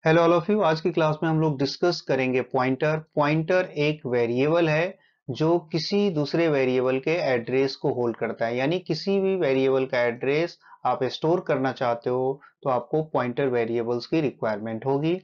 Hello all of you. आज की class में हम लोग डिस्कस करेंगे पॉइंटर। पॉइंटर एक वेरिएबल है जो किसी दूसरे वेरिएबल के एड्रेस को होल्ड करता है, यानी किसी भी वेरिएबल का एड्रेस आप स्टोर करना चाहते हो तो आपको पॉइंटर वेरिएबल्स की रिक्वायरमेंट होगी।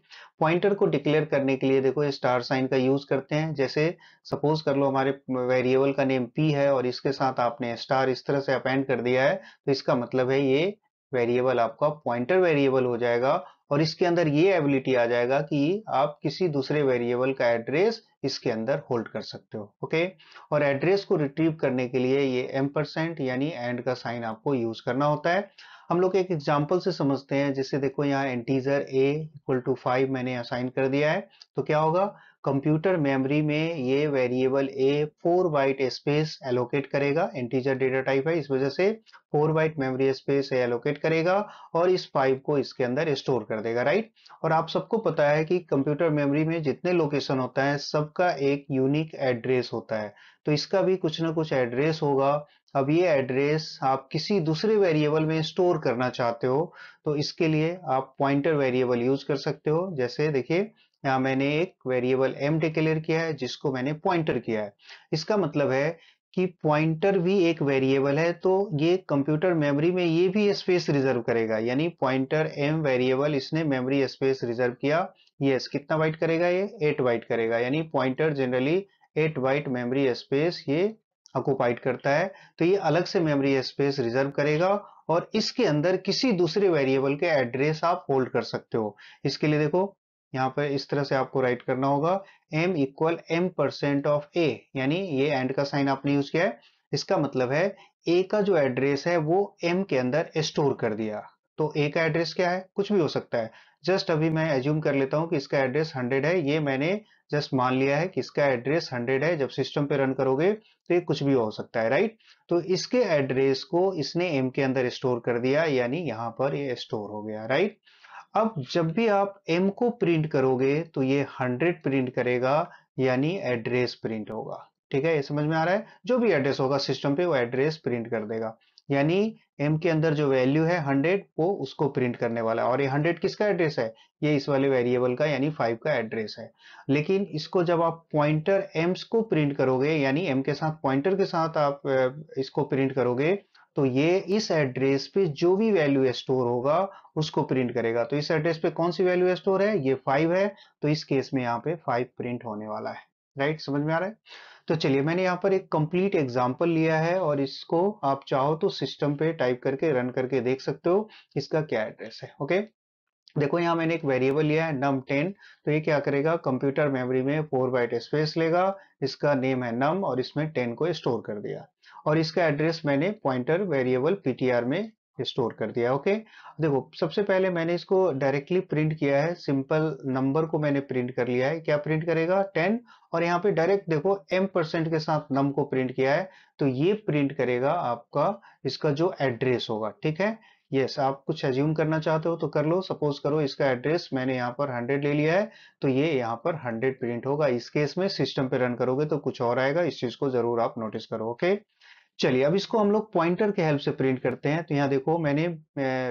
पॉइंटर को डिक्लेयर करने के लिए देखो स्टार साइन का यूज करते हैं। जैसे सपोज कर लो हमारे वेरिएबल का नेम p है और इसके साथ आपने स्टार इस तरह से अपेंड कर दिया है, तो इसका मतलब है ये वेरिएबल आपका पॉइंटर वेरिएबल हो जाएगा और इसके अंदर ये एबिलिटी आ जाएगा कि आप किसी दूसरे वेरिएबल का एड्रेस इसके अंदर होल्ड कर सकते हो। ओके। और एड्रेस को रिट्रीव करने के लिए ये एम्परसेंट यानी एंड का साइन आपको यूज करना होता है। हम लोग एक एग्जांपल से समझते हैं। जैसे देखो यहाँ इंटीजर a इक्वल टू 5 मैंने असाइन कर दिया है, तो क्या होगा, कंप्यूटर मेमोरी में ये variable a 4 byte space allocate करेगा। इंटीजर डेटा टाइप है, इस वजह से 4 बाइट मेमोरी स्पेस एलोकेट करेगा और इस 5 को इसके अंदर स्टोर कर देगा, राइट। और आप सबको पता है कि कंप्यूटर मेमोरी में जितने लोकेशन होता है सबका एक यूनिक एड्रेस होता है, तो इसका भी कुछ ना कुछ एड्रेस होगा। अब ये एड्रेस आप किसी दूसरे वेरिएबल में स्टोर करना चाहते हो तो इसके लिए आप पॉइंटर वेरिएबल यूज कर सकते हो। जैसे देखिए यहाँ मैंने एक वेरिएबल m डिक्लेयर किया है जिसको मैंने पॉइंटर किया है। इसका मतलब है कि पॉइंटर भी एक वेरिएबल है, तो ये कंप्यूटर मेमोरी में ये भी स्पेस रिजर्व करेगा, यानी पॉइंटर m वेरिएबल इसने मेमोरी स्पेस रिजर्व किया। यस, कितना बाइट करेगा, ये 8 बाइट करेगा, यानी pointer generally 8 byte memory space ये ऑक्युपाइड करता है। तो ये अलग से मेमोरी स्पेस रिजर्व करेगा और इसके अंदर किसी दूसरे वेरिएबल के एड्रेस आप होल्ड कर सकते हो। इसके लिए देखो यहाँ पर इस तरह से आपको राइट करना होगा, m equal m% of a, यानी ये एंड का साइन आपने यूज किया है। इसका मतलब है a का जो एड्रेस है वो m के अंदर स्टोर कर दिया। तो a का एड्रेस क्या है, कुछ भी हो सकता है। जस्ट अभी मैं एज्यूम कर लेता हूं कि इसका एड्रेस 100 है, ये मैंने जस्ट मान लिया है कि इसका एड्रेस 100 है। जब सिस्टम पे रन करोगे तो ये कुछ भी हो सकता है, राइट। तो इसके एड्रेस को इसने m के अंदर स्टोर कर दिया, यानी यहां पर ये स्टोर हो गया, राइट। अब जब भी आप m को प्रिंट करोगे तो ये 100 प्रिंट करेगा, यानी एड्रेस प्रिंट होगा। ठीक है, ये समझ में आ रहा है। जो भी एड्रेस होगा सिस्टम पे वो एड्रेस प्रिंट कर देगा, यानी m के अंदर जो वैल्यू है 100 वो उसको प्रिंट करने वाला है। और ये 100 किसका एड्रेस है, ये इस वाले वेरिएबल का यानी 5 का एड्रेस है। लेकिन इसको जब आप पॉइंटर एम्स को प्रिंट करोगे, यानी m के साथ पॉइंटर के साथ आप इसको प्रिंट करोगे, तो ये इस एड्रेस पे जो भी वैल्यू स्टोर होगा उसको प्रिंट करेगा। तो इस एड्रेस पे कौन सी वैल्यू स्टोर है, ये 5 है, तो इस केस में यहाँ पे 5 प्रिंट होने वाला है, राइट। समझ में आ रहा है। तो चलिए मैंने यहाँ पर एक कंप्लीट एग्जांपल लिया है और इसको आप चाहो तो सिस्टम पे टाइप करके रन करके देख सकते हो इसका क्या एड्रेस है। ओके, देखो यहाँ मैंने एक वेरिएबल लिया है num10। तो ये क्या करेगा, कंप्यूटर मेमोरी में 4 बाइट स्पेस लेगा, इसका नेम है num और इसमें 10 को स्टोर कर दिया और इसका एड्रेस मैंने पॉइंटर वेरिएबल ptr में स्टोर कर दिया। ओके, देखो सबसे पहले मैंने इसको डायरेक्टली प्रिंट किया है, सिंपल नंबर को मैंने प्रिंट कर लिया है। क्या प्रिंट करेगा, 10। और यहाँ पे डायरेक्ट देखो m% के साथ num को प्रिंट किया है, तो ये प्रिंट करेगा आपका इसका जो एड्रेस होगा। ठीक है, यस, आप कुछ एज्यूम करना चाहते हो तो कर लो। सपोज करो इसका एड्रेस मैंने यहाँ पर 100 ले लिया है, तो ये यहाँ पर 100 प्रिंट होगा। इस केस में सिस्टम पे रन करोगे तो कुछ और आएगा, इस चीज को जरूर आप नोटिस करो। ओके, चलिए अब इसको हम लोग पॉइंटर के हेल्प से प्रिंट करते हैं। तो यहाँ देखो मैंने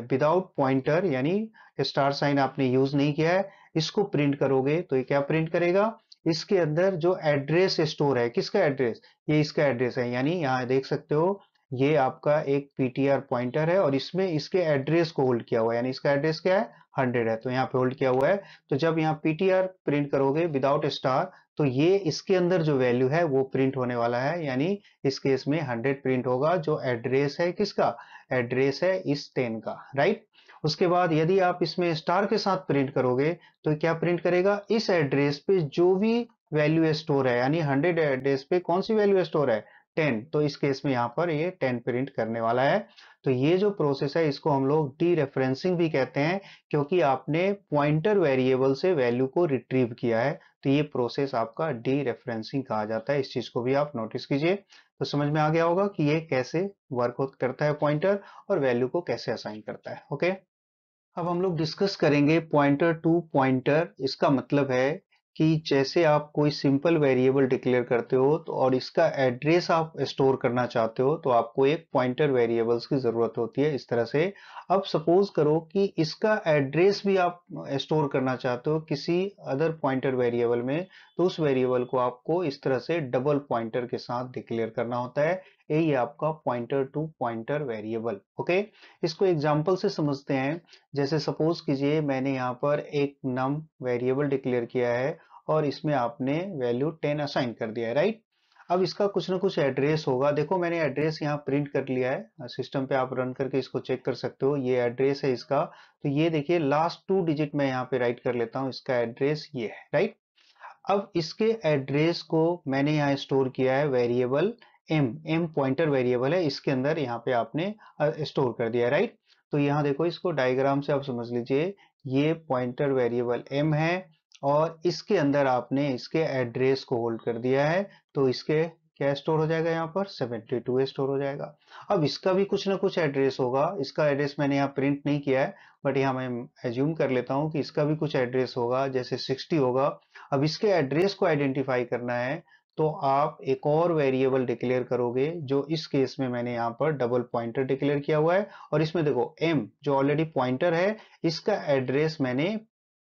विदाउट पॉइंटर यानी स्टार साइन आपने यूज नहीं किया है, इसको प्रिंट करोगे तो ये क्या प्रिंट करेगा, इसके अंदर जो एड्रेस स्टोर है, किसका एड्रेस, ये इसका एड्रेस है। यानी यहाँ देख सकते हो ये आपका एक पीटीआर पॉइंटर है और इसमें इसके एड्रेस को होल्ड किया हुआ है, यानी इसका एड्रेस क्या है, 100 है, तो यहाँ पे होल्ड किया हुआ है। तो जब यहाँ पीटीआर प्रिंट करोगे विदाउट स्टार, तो ये इसके अंदर जो वैल्यू है वो प्रिंट होने वाला है, यानी इस केस में 100 प्रिंट होगा। जो एड्रेस है किसका, एड्रेस है इस 10 का, राइट। उसके बाद यदि आप इसमें स्टार के साथ प्रिंट करोगे तो क्या प्रिंट करेगा, इस एड्रेस पे जो भी वैल्यू स्टोर है, यानी 100 एड्रेस पे कौन सी वैल्यू स्टोर है, 10। तो इस केस में यहाँ पर ये 10 प्रिंट करने वाला है। तो ये जो प्रोसेस है इसको हम लोग डी रेफरेंसिंग भी कहते हैं, क्योंकि आपने पॉइंटर वेरिएबल से वैल्यू को रिट्रीव किया है। तो ये प्रोसेस आपका डी रेफरेंसिंग कहा जाता है। इस चीज को भी आप नोटिस कीजिए, तो समझ में आ गया होगा कि ये कैसे वर्क करता है पॉइंटर और वैल्यू को कैसे असाइन करता है। ओके, अब हम लोग डिस्कस करेंगे पॉइंटर टू पॉइंटर। इसका मतलब है कि जैसे आप कोई सिंपल वेरिएबल डिक्लेयर करते हो तो और इसका एड्रेस आप स्टोर करना चाहते हो तो आपको एक पॉइंटर वेरिएबल्स की जरूरत होती है इस तरह से। अब सपोज करो कि इसका एड्रेस भी आप स्टोर करना चाहते हो किसी अदर पॉइंटर वेरिएबल में, तो उस वेरिएबल को आपको इस तरह से डबल पॉइंटर के साथ डिक्लेयर करना होता है। यही आपका pointer to pointer variable. Okay, इसको एग्जांपल से समझते हैं। जैसे सपोज कीजिए मैंने यहाँ पर एक नम वेरिएबल डिक्लेयर किया है और इसमें आपने वैल्यू 10 असाइन कर दिया है, राइट। अब इसका कुछ ना कुछ एड्रेस होगा। देखो मैंने एड्रेस यहाँ प्रिंट कर लिया है, सिस्टम पे आप रन करके इसको चेक कर सकते हो। ये एड्रेस है इसका। तो ये देखिए लास्ट 2 डिजिट मैं यहाँ पे राइट कर लेता हूँ, इसका एड्रेस ये है, राइट। अब इसके एड्रेस को मैंने यहाँ स्टोर किया है वेरिएबल एम पॉइंटर वेरिएबल है, इसके अंदर यहाँ पे आपने स्टोर कर दिया, राइट। तो यहाँ देखो इसको डायग्राम से आप समझ लीजिए, ये पॉइंटर वेरिएबल एम है और इसके अंदर आपने इसके एड्रेस को होल्ड कर दिया है। तो इसके क्या स्टोर हो जाएगा, यहाँ पर 72 स्टोर हो जाएगा। अब इसका भी कुछ ना कुछ एड्रेस होगा। इसका एड्रेस मैंने यहाँ प्रिंट नहीं किया है, बट यहाँ मैं एज्यूम कर लेता हूँ कि इसका भी कुछ एड्रेस होगा, जैसे 60 होगा। अब इसके एड्रेस को आइडेंटिफाई करना है तो आप एक और वेरिएबल डिक्लेयर करोगे, जो इस केस में मैंने यहाँ पर डबल पॉइंटर डिक्लेयर किया हुआ है। और इसमें देखो एम जो ऑलरेडी पॉइंटर है, इसका एड्रेस मैंने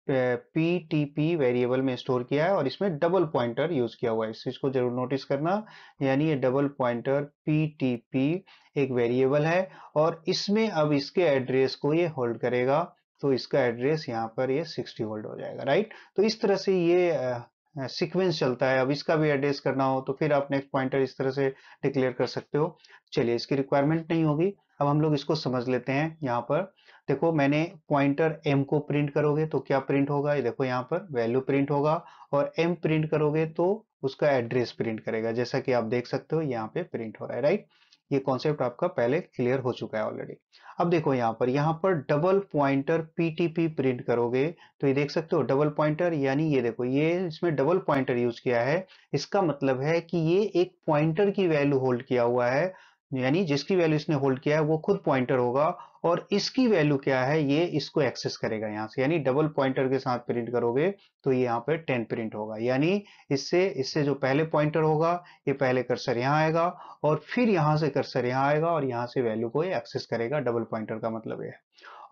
पीटीपी वेरिएबल में स्टोर किया है और इसमें डबल पॉइंटर यूज किया हुआ है। इस चीज को जरूर नोटिस करना। यानी ये डबल पॉइंटर पीटीपी एक वेरिएबल है और इसमें अब इसके एड्रेस को ये होल्ड करेगा। तो इसका एड्रेस यहाँ पर ये 60 होल्ड हो जाएगा, राइट। तो इस तरह से ये सीक्वेंस चलता है। अब इसका भी एड्रेस करना हो तो फिर आप नेक्स्ट पॉइंटर इस तरह से डिक्लेयर कर सकते हो। चलिए, इसकी रिक्वायरमेंट नहीं होगी। अब हम लोग इसको समझ लेते हैं। यहाँ पर देखो मैंने पॉइंटर एम को प्रिंट करोगे तो क्या प्रिंट होगा, ये देखो यहाँ पर वैल्यू प्रिंट होगा। और एम प्रिंट करोगे तो उसका एड्रेस प्रिंट करेगा, जैसा कि आप देख सकते हो यहाँ पे प्रिंट हो रहा है, राइट। ये कॉन्सेप्ट आपका पहले क्लियर हो चुका है ऑलरेडी। अब देखो यहाँ पर डबल पॉइंटर पीटीपी प्रिंट करोगे तो ये देख सकते हो डबल पॉइंटर, यानी ये देखो ये इसमें डबल पॉइंटर यूज किया है। इसका मतलब है कि ये एक पॉइंटर की वैल्यू होल्ड किया हुआ है, यानी जिसकी वैल्यू इसने होल्ड किया है वो खुद पॉइंटर होगा और इसकी वैल्यू क्या है ये इसको एक्सेस करेगा यहाँ से। यानी डबल पॉइंटर के साथ प्रिंट करोगे तो ये यहाँ पे 10 प्रिंट होगा। यानी इससे इससे जो पहले पॉइंटर होगा, ये पहले कर्सर यहाँ आएगा और फिर यहाँ से कर्सर यहाँ आएगा और यहाँ से वैल्यू को ये एक्सेस करेगा। डबल पॉइंटर का मतलब ये है।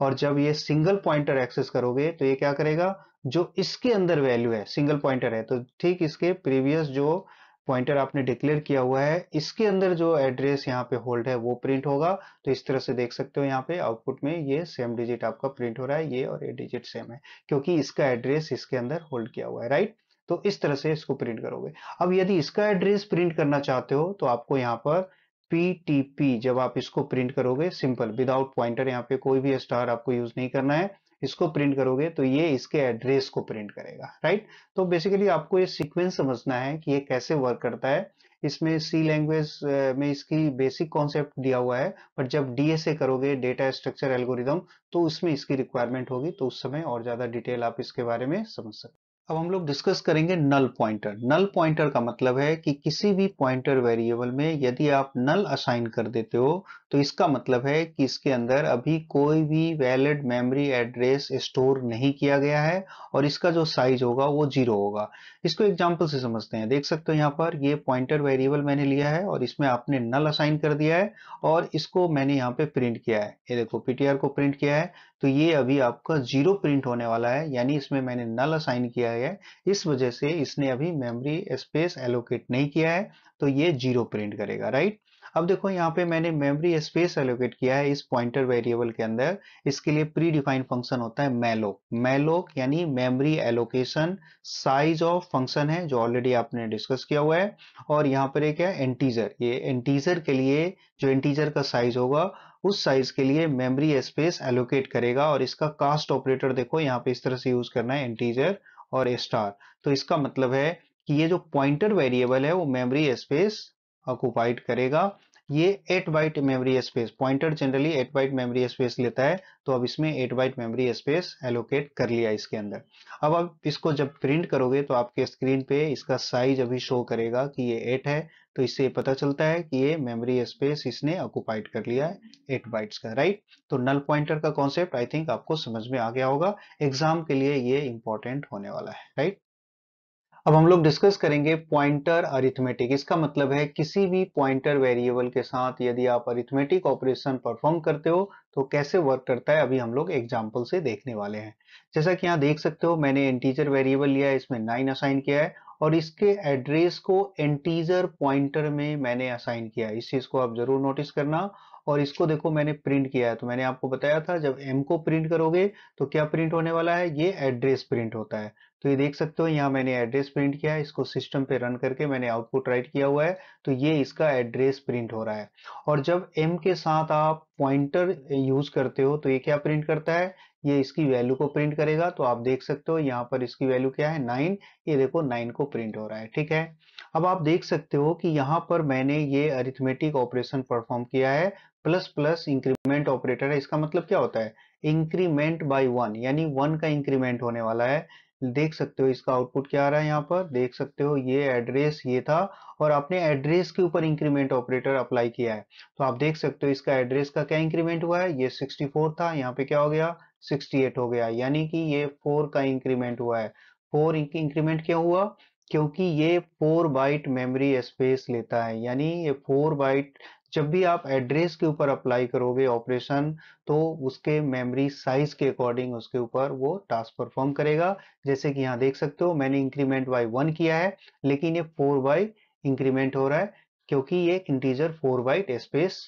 और जब ये सिंगल पॉइंटर एक्सेस करोगे तो ये क्या करेगा, जो इसके अंदर वैल्यू है, सिंगल पॉइंटर है तो ठीक इसके प्रीवियस जो पॉइंटर आपने डिक्लेयर किया हुआ है इसके अंदर जो एड्रेस यहाँ पे होल्ड है वो प्रिंट होगा। तो इस तरह से देख सकते हो यहाँ पे आउटपुट में ये सेम डिजिट आपका प्रिंट हो रहा है, ये और ये डिजिट सेम है क्योंकि इसका एड्रेस इसके अंदर होल्ड किया हुआ है, राइट। तो इस तरह से इसको प्रिंट करोगे। अब यदि इसका एड्रेस प्रिंट करना चाहते हो तो आपको यहाँ पर पीटीपी, जब आप इसको प्रिंट करोगे सिंपल विदाउट पॉइंटर, यहाँ पे कोई भी स्टार आपको यूज नहीं करना है, इसको प्रिंट करोगे तो ये इसके एड्रेस को प्रिंट करेगा, राइट। तो बेसिकली आपको ये सीक्वेंस समझना है कि ये कैसे वर्क करता है। इसमें सी लैंग्वेज में इसकी बेसिक कॉन्सेप्ट दिया हुआ है, बट जब डीएसए करोगे, डेटा स्ट्रक्चर एल्गोरिदम, तो उसमें इसकी रिक्वायरमेंट होगी, तो उस समय और ज्यादा डिटेल आप इसके बारे में समझ सकते हो। अब हम लोग डिस्कस करेंगे नल पॉइंटर। नल पॉइंटर का मतलब है कि किसी भी पॉइंटर वेरिएबल में यदि आप नल असाइन कर देते हो तो इसका मतलब है कि इसके अंदर अभी कोई भी वैलिड मेमोरी एड्रेस स्टोर नहीं किया गया है और इसका जो साइज होगा वो 0 होगा। इसको एग्जांपल से समझते हैं। देख सकते हो यहाँ पर ये पॉइंटर वेरिएबल मैंने लिया है और इसमें आपने नल असाइन कर दिया है और इसको मैंने यहाँ पे प्रिंट किया है। ये देखो पीटीआर को प्रिंट किया है तो ये अभी आपका 0 प्रिंट होने वाला है, यानी इसमें मैंने नल असाइन किया है। इस वजह से इसने अभी मेमोरी स्पेस एलोकेट नहीं किया है, तो ये 0 प्रिंट करेगा, राइट। अब देखो यहाँ पे मैंने मेमोरी स्पेस एलोकेट किया है इस पॉइंटर वेरिएबल के अंदर। इसके लिए प्री डिफाइंड फंक्शन होता है मैलोक। मैलोक यानी memory allocation size of function है, जो ऑलरेडी आपने डिस्कस किया हुआ है। और यहाँ पर एक है एंटीजर। ये एंटीजर के लिए जो एंटीजर का साइज होगा उस साइज के लिए मेमोरी स्पेस एलोकेट करेगा। और इसका कास्ट ऑपरेटर देखो यहाँ पे इस तरह से यूज करना है, इंटीजर और स्टार। तो इसका मतलब है कि ये जो पॉइंटर वेरिएबल है वो मेमोरी स्पेस ऑक्युपाइड करेगा। ये 8 byte memory space, pointer generally 8 byte memory space लेता है, तो अब इसमें 8 बाइट मेमोरी स्पेस एलोकेट कर लिया इसके अंदर। अब आप इसको जब प्रिंट करोगे तो आपके स्क्रीन पे इसका साइज अभी शो करेगा कि ये 8 है। तो इससे पता चलता है कि ये मेमोरी स्पेस इसने ऑक्युपाइड कर लिया है 8 बाइट्स का, राइट। तो नल पॉइंटर का कॉन्सेप्ट आई थिंक आपको समझ में आ गया होगा। एग्जाम के लिए ये इंपॉर्टेंट होने वाला है, राइट। अब हम लोग डिस्कस करेंगे पॉइंटर अरिथमेटिक। इसका मतलब है किसी भी पॉइंटर वेरिएबल के साथ यदि आप अरिथमेटिक ऑपरेशन परफॉर्म करते हो तो कैसे वर्क करता है, अभी हम लोग एग्जांपल से देखने वाले हैं। जैसा कि यहाँ देख सकते हो, मैंने इंटीजर वेरिएबल लिया है, इसमें 9 असाइन किया है और इसके एड्रेस को इंटीजर पॉइंटर में मैंने असाइन किया है। इस चीज को आप जरूर नोटिस करना। और इसको देखो मैंने प्रिंट किया है, तो मैंने आपको बताया था जब m को प्रिंट करोगे तो क्या प्रिंट होने वाला है, ये एड्रेस प्रिंट होता है। तो ये देख सकते हो यहाँ मैंने एड्रेस प्रिंट किया है, इसको सिस्टम पे रन करके मैंने आउटपुट राइट किया हुआ है, तो ये इसका एड्रेस प्रिंट हो रहा है। और जब m के साथ आप पॉइंटर यूज करते हो तो ये क्या प्रिंट करता है, ये इसकी वैल्यू को प्रिंट करेगा। तो आप देख सकते हो यहाँ पर इसकी वैल्यू क्या है, 9। ये देखो 9 को प्रिंट हो रहा है, ठीक है। अब आप देख सकते हो कि यहाँ पर मैंने ये अरिथमेटिक ऑपरेशन परफॉर्म किया है, प्लस प्लस इंक्रीमेंट ऑपरेटर है। इसका मतलब क्या होता है, इंक्रीमेंट बाय 1, यानी 1 का इंक्रीमेंट होने वाला है। देख सकते हो इसका आउटपुट क्या आ रहा है, यहाँ पर देख सकते हो ये एड्रेस ये था और आपने एड्रेस के ऊपर इंक्रीमेंट ऑपरेटर अप्लाई किया है। तो आप देख सकते हो इसका एड्रेस का क्या इंक्रीमेंट हुआ है, ये 64 था, यहाँ पे क्या हो गया 68 हो गया, यानी कि ये 4 का इंक्रीमेंट हुआ है। 4 इंक्रीमेंट क्यों हुआ, क्योंकि ये 4 बाइट मेमोरी स्पेस लेता है, यानी ये 4 बाइट जब भी आप एड्रेस के ऊपर अप्लाई करोगे ऑपरेशन तो उसके मेमोरी साइज के अकॉर्डिंग उसके ऊपर वो टास्क परफॉर्म करेगा। जैसे कि यहाँ देख सकते हो मैंने इंक्रीमेंट बाय 1 किया है, लेकिन ये 4 बाय इंक्रीमेंट हो रहा है क्योंकि ये इंटीजर 4 बाइट स्पेस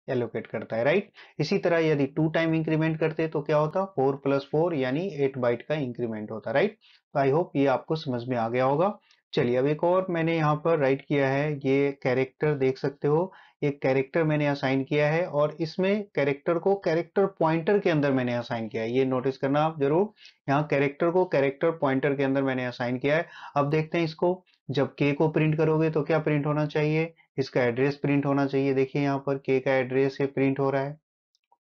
एलोकेट करता है, राइट। इसी तरह यदि 2 टाइम इंक्रीमेंट करते तो क्या होता, 4 प्लस 4 यानी 8 बाइट का इंक्रीमेंट होता, राइट। तो आई होप ये आपको समझ में आ गया होगा। चलिए अब एक और मैंने यहाँ पर राइट किया है, ये कैरेक्टर देख सकते हो, एक कैरेक्टर मैंने असाइन किया है और इसमें कैरेक्टर को कैरेक्टर पॉइंटर के अंदर मैंने असाइन किया है, ये नोटिस करना आप जरूर। यहाँ कैरेक्टर को कैरेक्टर पॉइंटर के अंदर मैंने असाइन किया है। अब देखते हैं इसको, जब k को प्रिंट करोगे तो क्या प्रिंट होना चाहिए, इसका एड्रेस प्रिंट होना चाहिए। देखिए यहाँ पर k का एड्रेस ये प्रिंट हो रहा है,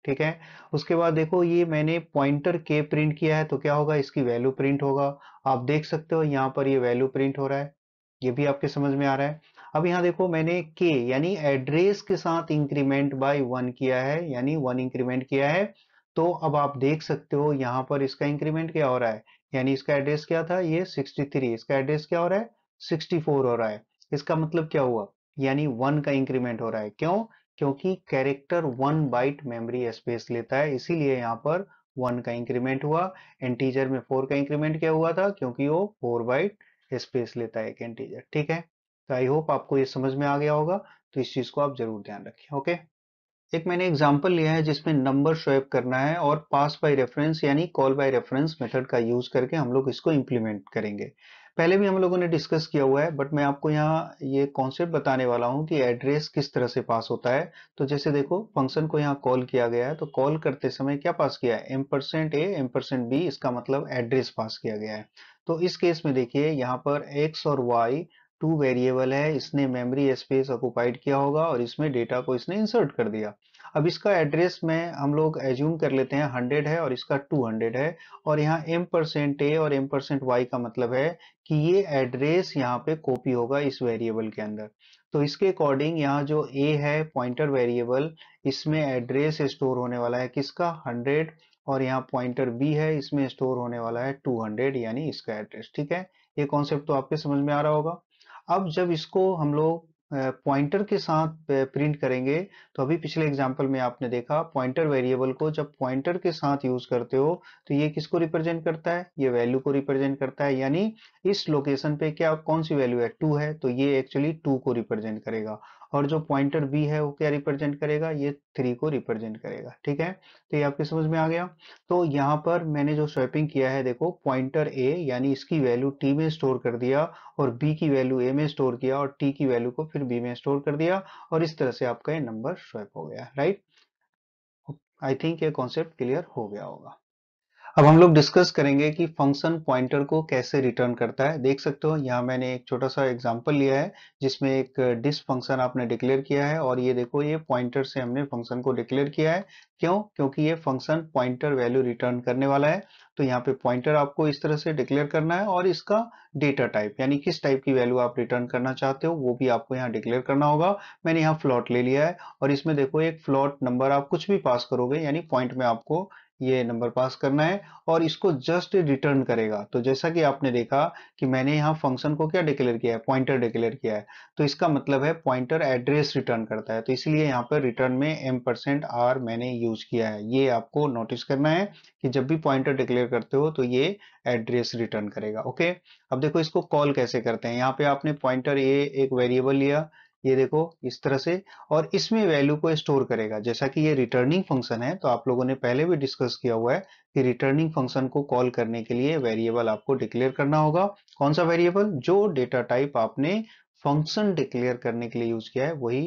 ठीक है। उसके बाद देखो ये मैंने पॉइंटर k प्रिंट किया है तो क्या होगा, इसकी वैल्यू प्रिंट होगा। आप देख सकते हो यहाँ पर ये वैल्यू प्रिंट हो रहा है, ये भी आपके समझ में आ रहा है। अब यहाँ देखो मैंने k यानी एड्रेस के साथ इंक्रीमेंट बाय 1 किया है, यानी 1 इंक्रीमेंट किया है। तो अब आप देख सकते हो यहाँ पर इसका इंक्रीमेंट क्या हो रहा है, यानी इसका एड्रेस क्या था, ये 63, इसका एड्रेस क्या हो रहा है 64 हो रहा है। इसका मतलब क्या हुआ, यानी 1 का इंक्रीमेंट हो रहा है। क्यों, क्योंकि कैरेक्टर 1 बाइट मेमोरी स्पेस लेता है, इसीलिए यहाँ पर 1 का इंक्रीमेंट हुआ। इंटीजर में 4 का इंक्रीमेंट क्या हुआ था, क्योंकि वो 4 बाइट स्पेस लेता है एक इंटीजर, ठीक है। तो आई होप आपको ये समझ में आ गया होगा, तो इस चीज को आप जरूर ध्यान रखें, ओके। एक मैंने एग्जांपल लिया है जिसमें नंबर स्वैप करना है और पास बाय रेफरेंस यानी कॉल बाय रेफरेंस मेथड का यूज करके हम लोग इसको इंप्लीमेंट करेंगे। पहले भी हम लोगों ने डिस्कस किया हुआ है, बट मैं आपको यहाँ ये कॉन्सेप्ट बताने वाला हूँ कि एड्रेस किस तरह से पास होता है। तो जैसे देखो फंक्शन को यहाँ कॉल किया गया है, तो कॉल करते समय क्या पास किया है, $a$b, इसका मतलब एड्रेस पास किया गया है। तो इस केस में देखिए यहाँ पर x और y टू वेरिएबल है, इसने मेमोरी स्पेस ऑक्युपाइड किया होगा और इसमें डेटा को इसने इंसर्ट कर दिया। अब इसका एड्रेस में हम लोग एज्यूम कर लेते हैं 100 है और इसका 200 है, और यहाँ m% a और m%y का मतलब है कि ये एड्रेस यहाँ पे कॉपी होगा इस वेरिएबल के अंदर। तो इसके अकॉर्डिंग यहाँ जो a है पॉइंटर वेरिएबल, इसमें एड्रेस स्टोर होने वाला है किसका, 100, और यहाँ पॉइंटर b है, इसमें स्टोर होने वाला है 200, यानी इसका एड्रेस, ठीक है। ये कॉन्सेप्ट तो आपके समझ में आ रहा होगा। अब जब इसको हम लोग पॉइंटर के साथ प्रिंट करेंगे, तो अभी पिछले एग्जांपल में आपने देखा पॉइंटर वेरिएबल को जब पॉइंटर के साथ यूज करते हो तो ये किसको रिप्रेजेंट करता है, ये वैल्यू को रिप्रेजेंट करता है, यानी इस लोकेशन पे क्या कौन सी वैल्यू है, 2 है, तो ये एक्चुअली 2 को रिप्रेजेंट करेगा। और जो पॉइंटर बी है वो क्या रिप्रेजेंट करेगा, ये 3 को रिप्रेजेंट करेगा, ठीक है। तो ये आपके समझ में आ गया। तो यहाँ पर मैंने जो स्वैपिंग किया है देखो, पॉइंटर ए यानी इसकी वैल्यू टी में स्टोर कर दिया और बी की वैल्यू ए में स्टोर किया और टी की वैल्यू को फिर बी में स्टोर कर दिया, और इस तरह से आपका ये नंबर स्वैप हो गया, राइट। आई थिंक ये कॉन्सेप्ट क्लियर हो गया होगा। अब हम लोग डिस्कस करेंगे कि फंक्शन पॉइंटर को कैसे रिटर्न करता है। देख सकते हो यहाँ मैंने एक छोटा सा एग्जांपल लिया है जिसमें एक डिस फंक्शन आपने डिक्लेयर किया है, और ये देखो ये पॉइंटर से हमने फंक्शन को डिक्लेयर किया है। क्यों, क्योंकि ये फंक्शन पॉइंटर वैल्यू रिटर्न करने वाला है। तो यहाँ पे पॉइंटर आपको इस तरह से डिक्लेयर करना है और इसका डेटा टाइप यानी किस टाइप की वैल्यू आप रिटर्न करना चाहते हो वो भी आपको यहाँ डिक्लेयर करना होगा। मैंने यहाँ फ्लॉट ले लिया है और इसमें देखो एक फ्लॉट नंबर आप कुछ भी पास करोगे, यानी पॉइंट में आपको ये नंबर पास करना है और इसको जस्ट रिटर्न करेगा। तो जैसा कि आपने देखा कि मैंने यहाँ फंक्शन को क्या डिक्लेयर किया है, पॉइंटर डिक्लेयर किया है, तो इसका मतलब है पॉइंटर एड्रेस रिटर्न करता है, तो इसलिए यहाँ पर रिटर्न में m%r मैंने यूज किया है। ये आपको नोटिस करना है कि जब भी पॉइंटर डिक्लेयर करते हो तो ये एड्रेस रिटर्न करेगा। ओके, अब देखो इसको कॉल कैसे करते हैं। यहाँ पे आपने पॉइंटर ये एक वेरिएबल लिया, ये देखो इस तरह से, और इसमें वैल्यू को स्टोर करेगा। जैसा कि ये रिटर्निंग फंक्शन है तो आप लोगों ने पहले भी डिस्कस किया हुआ है कि रिटर्निंग फंक्शन को कॉल करने के लिए वेरिएबल आपको डिक्लेयर करना होगा। कौन सा वेरिएबल? जो डेटा टाइप आपने फंक्शन डिक्लेयर करने के लिए यूज किया है वही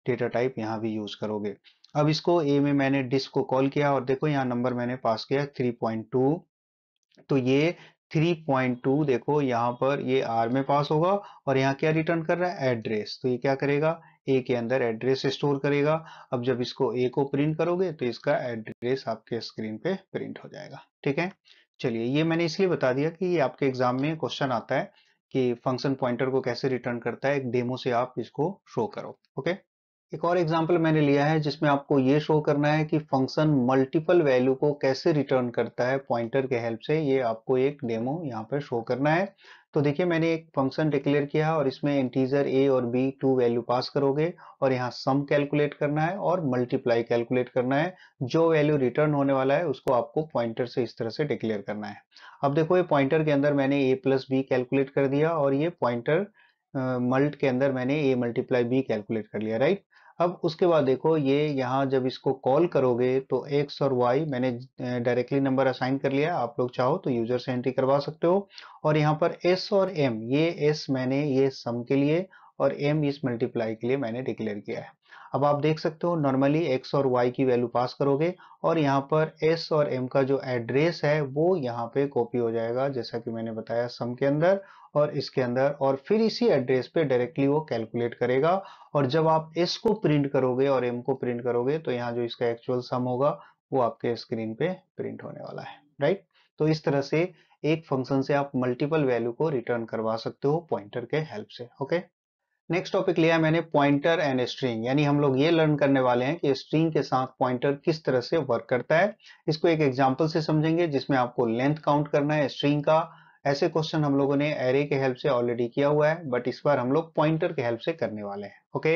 डेटा टाइप यहाँ भी यूज करोगे। अब इसको ए में मैंने डिस्क को कॉल किया और देखो यहाँ नंबर मैंने पास किया 3.2, तो ये 3.2 देखो यहाँ पर ये आर में पास होगा और यहाँ क्या रिटर्न कर रहा है? एड्रेस। तो ये क्या करेगा? ए के अंदर एड्रेस स्टोर करेगा। अब जब इसको ए को प्रिंट करोगे तो इसका एड्रेस आपके स्क्रीन पे प्रिंट हो जाएगा। ठीक है, चलिए ये मैंने इसलिए बता दिया कि ये आपके एग्जाम में क्वेश्चन आता है कि फंक्शन पॉइंटर को कैसे रिटर्न करता है, एक डेमो से आप इसको शो करो। ओके, एक और एग्जांपल मैंने लिया है जिसमें आपको ये शो करना है कि फंक्शन मल्टीपल वैल्यू को कैसे रिटर्न करता है पॉइंटर के हेल्प से। ये आपको एक डेमो यहाँ पर शो करना है। तो देखिए मैंने एक फंक्शन डिक्लेयर किया और इसमें इंटीजर a और b 2 वैल्यू पास करोगे और यहाँ सम कैलकुलेट करना है और मल्टीप्लाई कैलकुलेट करना है। जो वैल्यू रिटर्न होने वाला है उसको आपको पॉइंटर से इस तरह से डिक्लेयर करना है। अब देखो ये पॉइंटर के अंदर मैंने a प्लस बी कैलकुलेट कर दिया और ये पॉइंटर मल्ट के अंदर मैंने a मल्टीप्लाई b कैलकुलेट कर लिया, राइट। अब उसके बाद देखो ये यहाँ जब इसको कॉल करोगे तो x और y मैंने डायरेक्टली नंबर असाइन कर लिया। आप लोग चाहो तो यूजर से एंट्री करवा सकते हो। और यहाँ पर s और m, ये s मैंने ये सम के लिए और m इस मल्टीप्लाई के लिए मैंने डिक्लेयर किया है। अब आप देख सकते हो नॉर्मली x और y की वैल्यू पास करोगे और यहाँ पर s और m का जो एड्रेस है वो यहाँ पे कॉपी हो जाएगा जैसा कि मैंने बताया सम के अंदर और इसके अंदर, और फिर इसी एड्रेस पे डायरेक्टली वो कैलकुलेट करेगा। और जब आप s को प्रिंट करोगे और m को प्रिंट करोगे तो यहाँ जो इसका एक्चुअल सम होगा वो आपके स्क्रीन पे प्रिंट होने वाला है, राइट। तो इस तरह से एक फंक्शन से आप मल्टीपल वैल्यू को रिटर्न करवा सकते हो पॉइंटर के हेल्प से। ओके, नेक्स्ट टॉपिक लिया है मैंने पॉइंटर एंड स्ट्रिंग, यानी हम लोग ये लर्न करने वाले हैं कि स्ट्रिंग के साथ पॉइंटर किस तरह से वर्क करता है। इसको एक एग्जांपल से समझेंगे जिसमें आपको लेंथ काउंट करना है स्ट्रिंग का। ऐसे क्वेश्चन हम लोगों ने एरे के हेल्प से ऑलरेडी किया हुआ है बट इस बार हम लोग पॉइंटर के हेल्प से करने वाले हैं। ओके,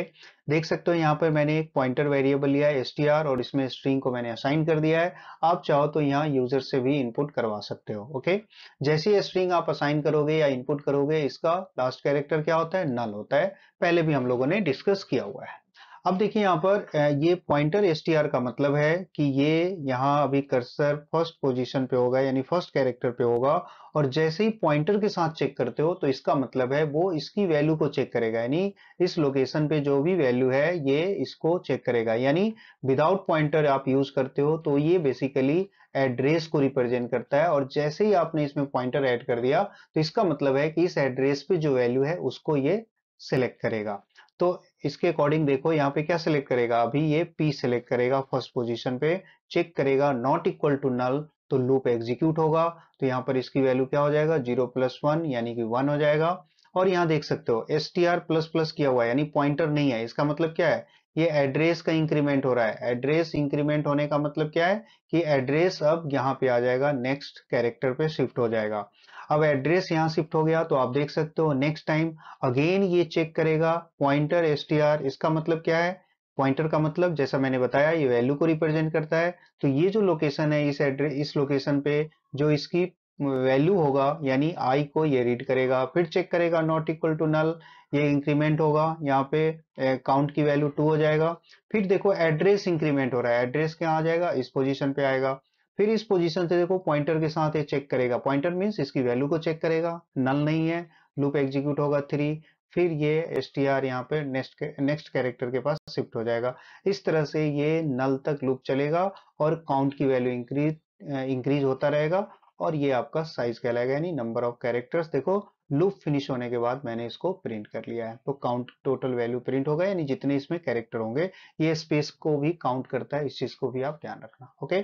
देख सकते हो यहाँ पर मैंने एक पॉइंटर वेरिएबल लिया है str और इसमें स्ट्रिंग को मैंने असाइन कर दिया है। आप चाहो तो यहाँ यूजर से भी इनपुट करवा सकते हो। ओके, जैसे ही स्ट्रिंग आप असाइन करोगे या इनपुट करोगे इसका लास्ट कैरेक्टर क्या होता है? नल होता है। पहले भी हम लोगों ने डिस्कस किया हुआ है। अब देखिए यहाँ पर ये पॉइंटर str का मतलब है कि ये यहाँ अभी कर्सर फर्स्ट पोजीशन पे होगा यानी फर्स्ट कैरेक्टर पे होगा और जैसे ही पॉइंटर के साथ चेक करते हो तो इसका मतलब है वो इसकी वैल्यू को चेक करेगा, यानी इस लोकेशन पे जो भी वैल्यू है ये इसको चेक करेगा। यानी विदाउट पॉइंटर आप यूज करते हो तो ये बेसिकली एड्रेस को रिप्रेजेंट करता है और जैसे ही आपने इसमें पॉइंटर ऐड कर दिया तो इसका मतलब है कि इस एड्रेस पे जो वैल्यू है उसको ये सिलेक्ट करेगा। तो इसके अकॉर्डिंग देखो यहाँ पे क्या सिलेक्ट करेगा, अभी ये p सिलेक्ट करेगा फर्स्ट पोजीशन पे, चेक करेगा नॉट इक्वल टू नल तो लूप एग्जीक्यूट होगा। तो यहाँ पर इसकी वैल्यू क्या हो जाएगा? 0+1 यानी कि 1 हो जाएगा। और यहाँ देख सकते हो str++ किया हुआ है यानी पॉइंटर नहीं है। इसका मतलब क्या है? ये एड्रेस का इंक्रीमेंट हो रहा है। एड्रेस इंक्रीमेंट होने का मतलब क्या है कि एड्रेस अब यहाँ पे आ जाएगा, नेक्स्ट कैरेक्टर पे शिफ्ट हो जाएगा। अब एड्रेस यहाँ शिफ्ट हो गया तो आप देख सकते हो नेक्स्ट टाइम अगेन ये चेक करेगा पॉइंटर str। इसका मतलब क्या है? पॉइंटर का मतलब जैसा मैंने बताया ये वैल्यू को रिप्रेजेंट करता है। तो ये जो लोकेशन है इस एड्रेस इस लोकेशन पे जो इसकी वैल्यू होगा यानी आई को ये रीड करेगा, फिर चेक करेगा नॉट इक्वल टू नल, ये इंक्रीमेंट होगा यहाँ पे काउंट की वैल्यू 2 हो जाएगा। फिर देखो एड्रेस इंक्रीमेंट हो रहा है, एड्रेस क्या आ जाएगा? इस पोजीशन पे आएगा। फिर इस पोजीशन से देखो पॉइंटर के साथ ये चेक करेगा, पॉइंटर मींस इसकी वैल्यू को चेक करेगा, नल नहीं है, लूप एग्जीक्यूट होगा 3। फिर ये str यहाँ पे नेक्स्ट कैरेक्टर के पास शिफ्ट हो जाएगा। इस तरह से ये नल तक लूप चलेगा और काउंट की वैल्यू इंक्रीज होता रहेगा और ये आपका साइज कहलाएगा यानी नंबर ऑफ कैरेक्टर्स। देखो लूप फिनिश होने के बाद मैंने इसको प्रिंट कर लिया है तो काउंट टोटल वैल्यू प्रिंट होगा यानी जितने इसमें कैरेक्टर होंगे। ये स्पेस को भी काउंट करता है, इस चीज को भी आप ध्यान रखना। ओके,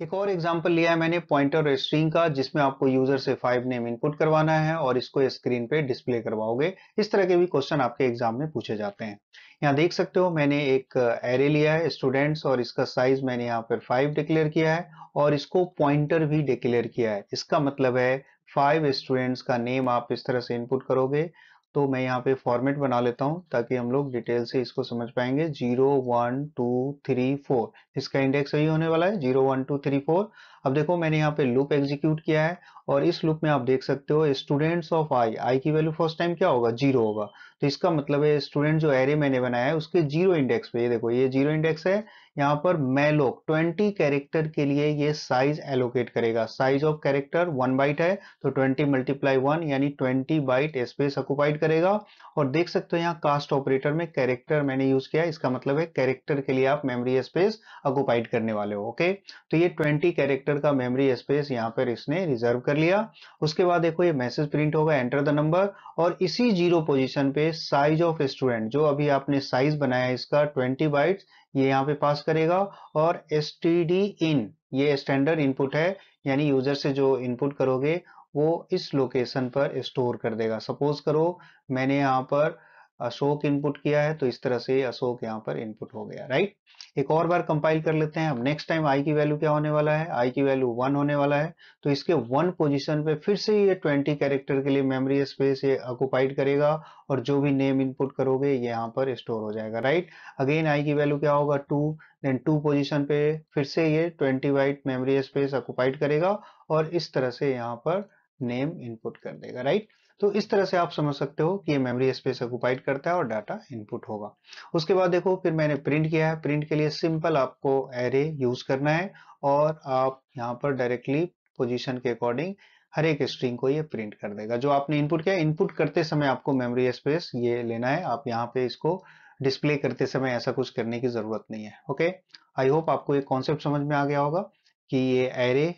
एक और एग्जांपल लिया है मैंने पॉइंटर और स्ट्रिंग का, जिसमें आपको यूजर से 5 नेम इनपुट करवाना है और इसको स्क्रीन पे डिस्प्ले करवाओगे। इस तरह के भी क्वेश्चन आपके एग्जाम में पूछे जाते हैं। यहाँ देख सकते हो मैंने एक एरे लिया है स्टूडेंट्स, और इसका साइज मैंने यहाँ पर 5 डिक्लेयर किया है और इसको पॉइंटर भी डिक्लेयर किया है। इसका मतलब है 5 स्टूडेंट्स का नेम आप इस तरह से इनपुट करोगे। तो मैं यहाँ पे फॉर्मेट बना लेता हूँ ताकि हम लोग डिटेल से इसको समझ पाएंगे। 0 1 2 3 4 इसका इंडेक्स वही होने वाला है, 0 1 2 3 4। अब देखो मैंने यहाँ पे लूप एग्जीक्यूट किया है और इस लूप में आप देख सकते हो स्टूडेंट्स ऑफ आई, आई की वैल्यू फर्स्ट टाइम क्या होगा, 0 होगा। तो इसका मतलब है स्टूडेंट जो एरे मैंने बनाया है उसके 0 इंडेक्स पे, ये देखो ये 0 इंडेक्स है। यहाँ पर मैलोक 20 कैरेक्टर के लिए ये साइज एलोकेट करेगा। साइज ऑफ कैरेक्टर 1 बाइट है, तो 20 मल्टीप्लाई 1 यानी 20 बाइट स्पेस ऑक्युपाइड करेगा। और देख सकते हो यहाँ कास्ट ऑपरेटर में कैरेक्टर मैंने यूज किया है, इसका मतलब है कैरेक्टर के लिए आप मेमोरी स्पेस ऑक्युपाइड करने वाले हो। ओके, तो ये 20 कैरेक्टर का मेमोरी स्पेस यहाँ पर इसने रिजर्व कर लिया। उसके बाद देखो ये मैसेज प्रिंट होगा, एंटर द नंबर, और इसी 0 पोजीशन पे साइज ऑफ स्टूडेंट जो अभी आपने साइज बनाया है इसका 20 बाइट्स, ये यहाँ पे पास करेगा। और std in ये स्टैंडर्ड इनपुट है, यानी यूजर से जो इनपुट करोगे वो इस लोकेशन पर स्टोर कर देगा। सपोज करो मैंने यहाँ पर अशोक इनपुट किया है, तो इस तरह से अशोक यहाँ पर इनपुट हो गया, राइट। एक और बार कंपाइल कर लेते हैं। अब नेक्स्ट टाइम आई की वैल्यू क्या होने वाला है, आई की वैल्यू 1 होने वाला है। तो इसके 1 पोजीशन पे फिर से ये 20 कैरेक्टर के लिए मेमोरी स्पेस ये ऑक्युपाइड करेगा, और जो भी नेम इनपुट करोगे ये यहाँ पर स्टोर हो जाएगा, राइट। अगेन आई की वैल्यू क्या होगा, 2, देन 2 पोजीशन पे फिर से ये 20 बाइट मेमोरी स्पेस ऑक्युपाइड करेगा, और इस तरह से यहाँ पर नेम इनपुट कर देगा, राइट। तो इस तरह से आप समझ सकते हो कि ये मेमोरी स्पेस ऑक्युपाइड करता है और डाटा इनपुट होगा। उसके बाद देखो फिर मैंने प्रिंट किया है। प्रिंट के लिए सिंपल आपको एरे यूज करना है, और आप यहाँ पर डायरेक्टली पोजीशन के अकॉर्डिंग हर एक स्ट्रिंग को ये प्रिंट कर देगा जो आपने इनपुट किया। इनपुट करते समय आपको मेमोरी स्पेस ये लेना है, आप यहाँ पे इसको डिस्प्ले करते समय ऐसा कुछ करने की जरूरत नहीं है। ओके, आई होप आपको ये कॉन्सेप्ट समझ में आ गया होगा कि ये एरे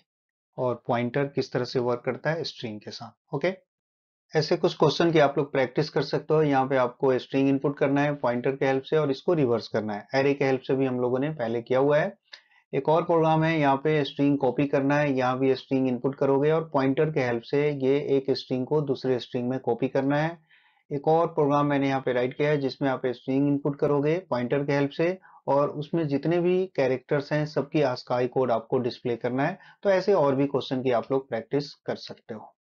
और पॉइंटर किस तरह से वर्क करता है स्ट्रिंग के साथ। ओके, ऐसे कुछ क्वेश्चन की आप लोग प्रैक्टिस कर सकते हो। यहाँ पे आपको स्ट्रिंग इनपुट करना है पॉइंटर के हेल्प से, और इसको रिवर्स करना है एरे के हेल्प से, भी हम लोगों ने पहले किया हुआ है। एक और प्रोग्राम है, यहाँ पे स्ट्रिंग कॉपी करना है, यहाँ भी स्ट्रिंग इनपुट करोगे और पॉइंटर के हेल्प से ये एक स्ट्रिंग को दूसरे स्ट्रिंग में कॉपी करना है। एक और प्रोग्राम मैंने यहाँ पे राइट किया है जिसमें आप स्ट्रिंग इनपुट करोगे पॉइंटर के हेल्प से, और उसमें जितने भी कैरेक्टर्स हैं सबकी आस्काई कोड आपको डिस्प्ले करना है। तो ऐसे और भी क्वेश्चन की आप लोग प्रैक्टिस कर सकते हो।